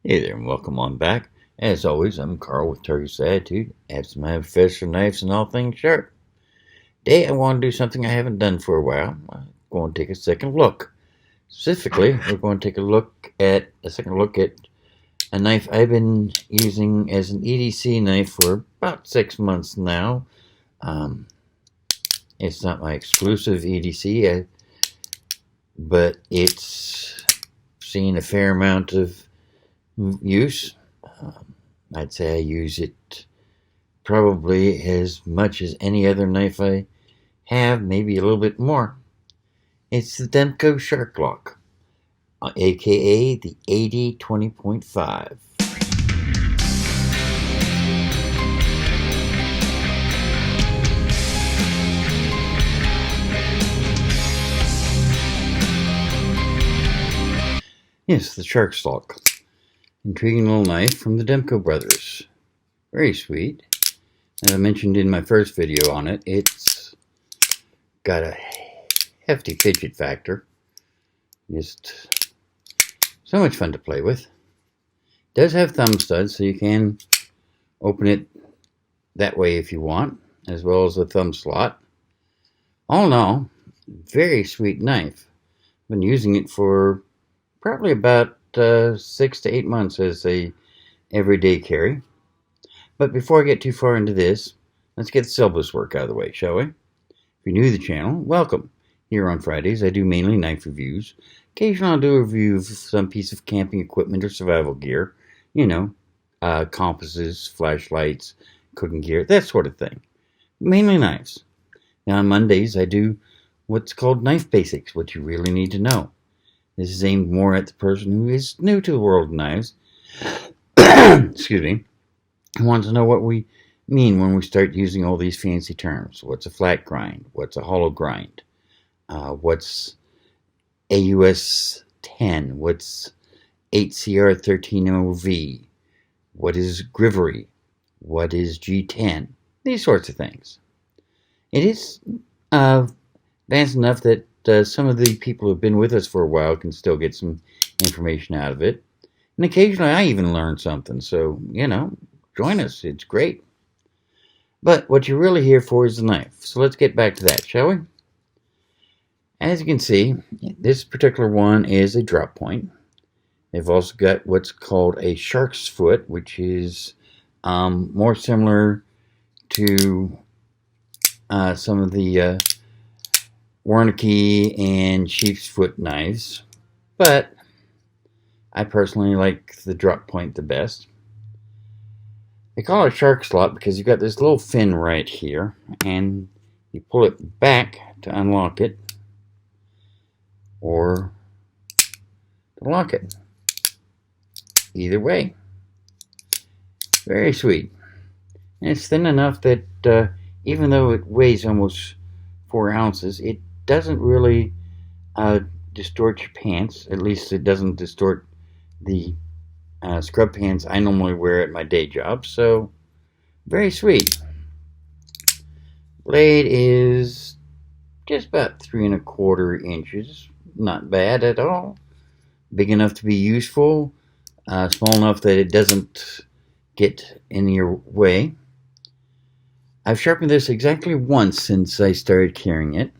Hey there, and welcome on back. As always, I'm Carl with Turkey's Attitude, abs my professional knives and all things sharp. Today, I want to do something I haven't done for a while. I'm going to take a second look. Specifically, we're going to take a second look at a knife I've been using as an EDC knife for about 6 months now. It's not my exclusive EDC, but it's seen a fair amount of use. I'd say I use it probably as much as any other knife I have, maybe a little bit more. It's the Demko Shark Lock, aka the AD20.5. Yes, the Shark Lock. Intriguing little knife from the Demko brothers. Very sweet. As I mentioned in my first video on it, it's got a hefty fidget factor. Just so much fun to play with. It does have thumb studs, so you can open it that way if you want, as well as a thumb slot. All in all, very sweet knife. I've been using it for probably about 6 to 8 months as a everyday carry. But before I get too far into this, let's get the syllabus work out of the way, shall we? If you're new to the channel, welcome. Here on Fridays, I do mainly knife reviews. Occasionally I'll do a review of some piece of camping equipment or survival gear. You know, compasses, flashlights, cooking gear, that sort of thing. Mainly knives. Now on Mondays, I do what's called Knife Basics, what you really need to know. This is aimed more at the person who is new to the world of knives. Excuse me. I want to know what we mean when we start using all these fancy terms. What's a flat grind? What's a hollow grind? What's AUS 10? What's 8CR13OV? What is Grivery? What is G10? These sorts of things. It is advanced enough that some of the people who have been with us for a while can still get some information out of it. And occasionally I even learn something. So, you know, join us. It's great. But what you're really here for is the knife. So let's get back to that, shall we? As you can see, this particular one is a drop point. They've also got what's called a shark's foot, which is more similar to some of the Warneke and sheep's foot knives, but I personally like the drop point the best. They call it a shark slot because you've got this little fin right here, and you pull it back to unlock it, or to lock it. Either way. Very sweet. And it's thin enough that even though it weighs almost 4 ounces, it doesn't really distort your pants. At least it doesn't distort the scrub pants I normally wear at my day job. So, very sweet. Blade is just about 3 1/4 inches. Not bad at all. Big enough to be useful. Small enough that it doesn't get in your way. I've sharpened this exactly once since I started carrying it.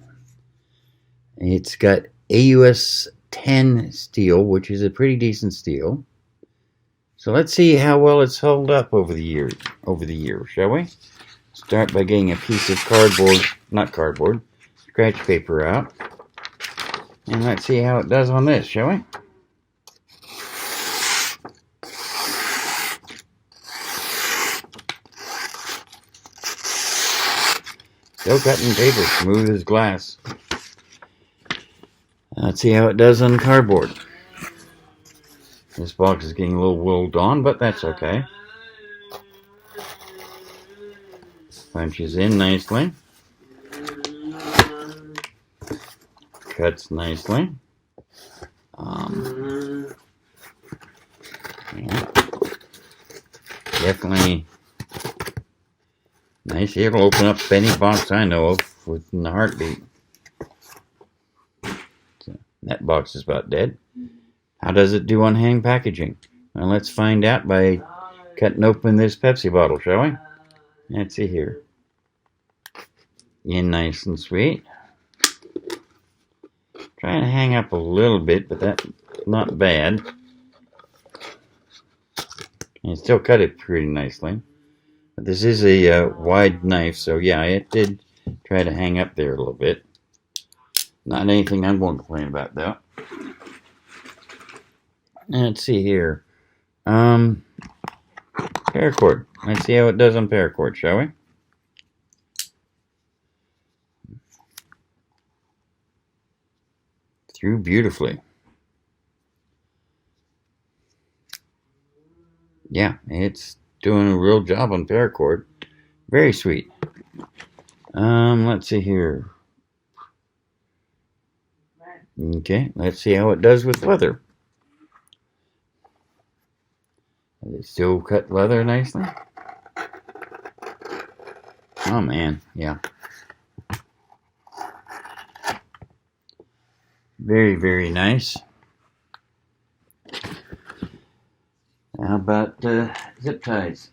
It's got AUS 10 steel, which is a pretty decent steel. So let's see how well it's held up over the years, shall we? Start by getting a piece of scratch paper out. And let's see how it does on this, shall we? Still cutting paper, smooth as glass. Let's see how it does on cardboard. This box is getting a little wooled on, but that's okay. Punches in nicely. Cuts nicely. Yeah. Definitely nice. It'll open up any box I know of within a heartbeat. So that box is about dead. How does it do on hang packaging? Well, let's find out by cutting open this Pepsi bottle, shall we? Let's see here. In nice and sweet. Trying to hang up a little bit, but that's not bad. And still cut it pretty nicely. But this is a wide knife, so yeah, it did try to hang up there a little bit. Not anything I'm going to complain about, though. Let's see here. Paracord. Let's see how it does on paracord, shall we? Through beautifully. Yeah, it's doing a real job on paracord. Very sweet. Let's see here. Okay, let's see how it does with leather. Does it still cut leather nicely? Oh man, yeah. Very, very nice. How about zip ties?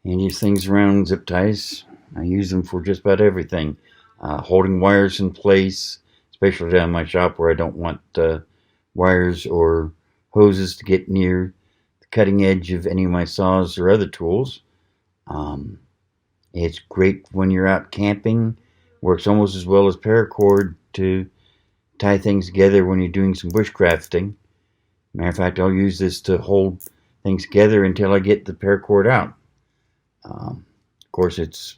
And these things around zip ties, I use them for just about everything. Holding wires in place, especially down in my shop where I don't want wires or hoses to get near the cutting edge of any of my saws or other tools. It's great when you're out camping. Works almost as well as paracord to tie things together when you're doing some bushcrafting. Matter of fact, I'll use this to hold things together until I get the paracord out. Of course, it's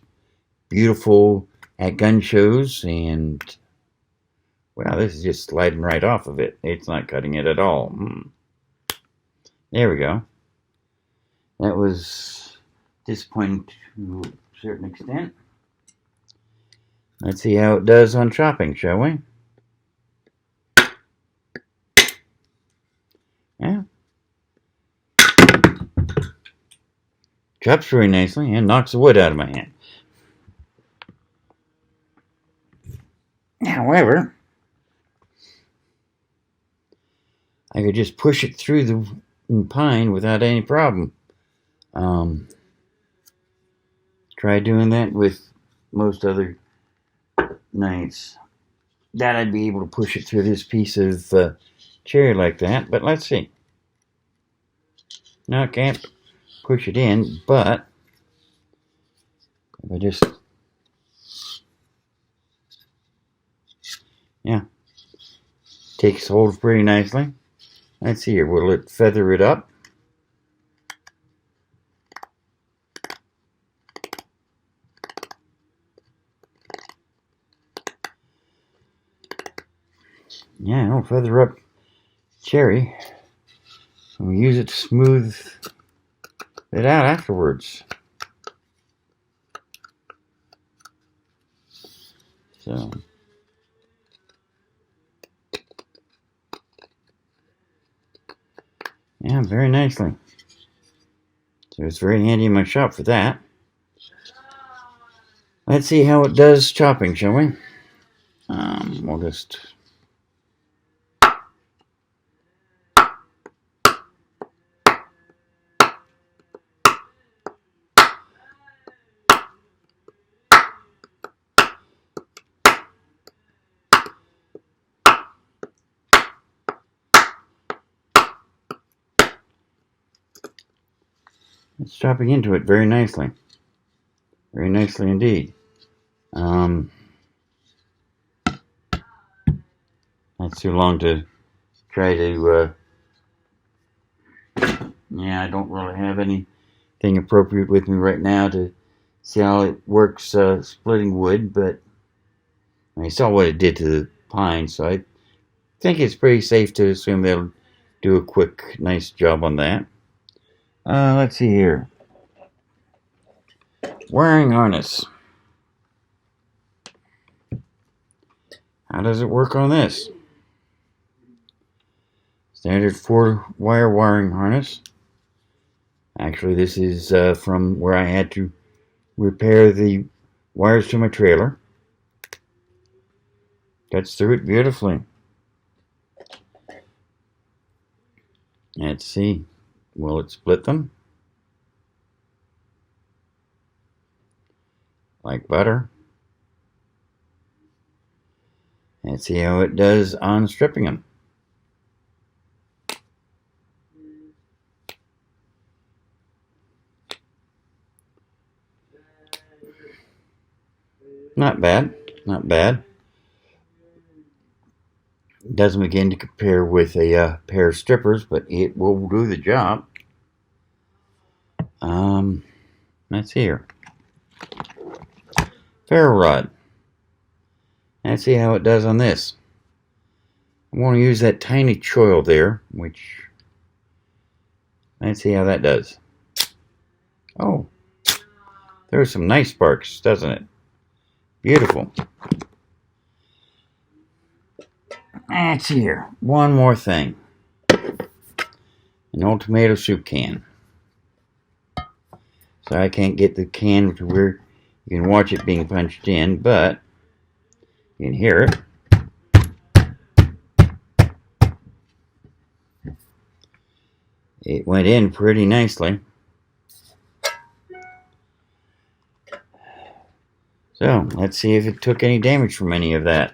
beautiful at gun shows, and wow, this is just sliding right off of it. It's not cutting it at all. There we go. That was disappointing to a certain extent. Let's see how it does on chopping, shall we? Yeah. Chops very nicely and knocks the wood out of my hand. However, I could just push it through the pine without any problem. Try doing that with most other knives. That I'd be able to push it through this piece of cherry like that, but let's see. No, I can't push it in, but if I just, yeah, takes hold pretty nicely. Let's see here, will it feather it up? Yeah, it'll feather up cherry. We'll use it to smooth it out afterwards. So, yeah, very nicely. So it's very handy in my shop for that. Let's see how it does chopping, shall we? We'll just... It's chopping into it very nicely. Very nicely indeed. That's too long to try to... yeah, I don't really have anything appropriate with me right now to see how it works splitting wood, but I saw what it did to the pine, so I think it's pretty safe to assume they'll do a quick, nice job on that. Let's see here. Wiring harness. How does it work on this? Standard 4-wire wiring harness. Actually, this is from where I had to repair the wires to my trailer. Cuts through it beautifully. Let's see. Will it split them? Like butter. Let's see how it does on stripping them. Not bad. Not bad. Doesn't begin to compare with a pair of strippers, but it will do the job. Let's see here. Ferro rod. Let's see how it does on this. I'm going to use that tiny choil there, which, let's see how that does. Oh, there's some nice sparks, doesn't it? Beautiful. Let's see here. One more thing. An old tomato soup can. So I can't get the can to where you can watch it being punched in, but you can hear it. It went in pretty nicely. So let's see if it took any damage from any of that.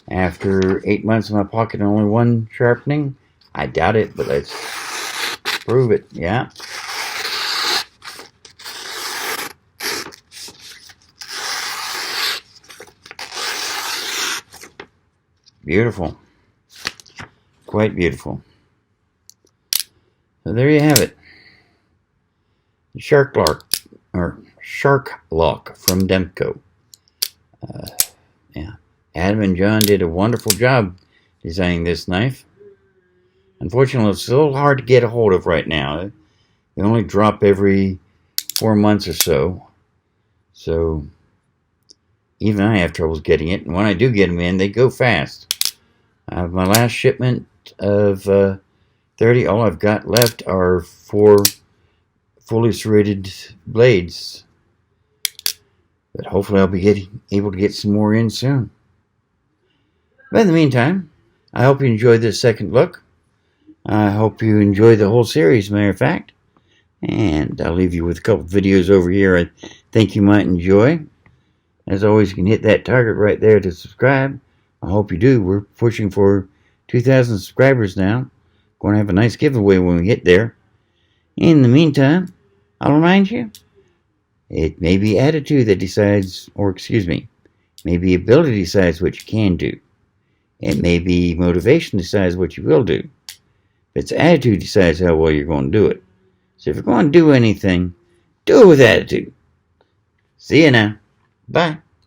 After 8 months in my pocket and only one sharpening, I doubt it, but let's prove it. Yeah. Beautiful. Quite beautiful. So there you have it. The Shark Lock from Demko. Yeah. Adam and John did a wonderful job designing this knife. Unfortunately, it's a little hard to get a hold of right now. They only drop every 4 months or so. So even I have troubles getting it. And when I do get them in, they go fast. My last shipment of 30, all I've got left are 4 fully serrated blades. But hopefully I'll be able to get some more in soon. But in the meantime, I hope you enjoyed this second look. I hope you enjoyed the whole series, matter of fact. And I'll leave you with a couple videos over here I think you might enjoy. As always, you can hit that target right there to subscribe. I hope you do. We're pushing for 2,000 subscribers now. Going to have a nice giveaway when we get there. In the meantime, I'll remind you, it may be attitude that decides, or excuse me, maybe ability decides what you can do. It may be motivation decides what you will do. It's attitude decides how well you're going to do it. So if you're going to do anything, do it with attitude. See you now. Bye.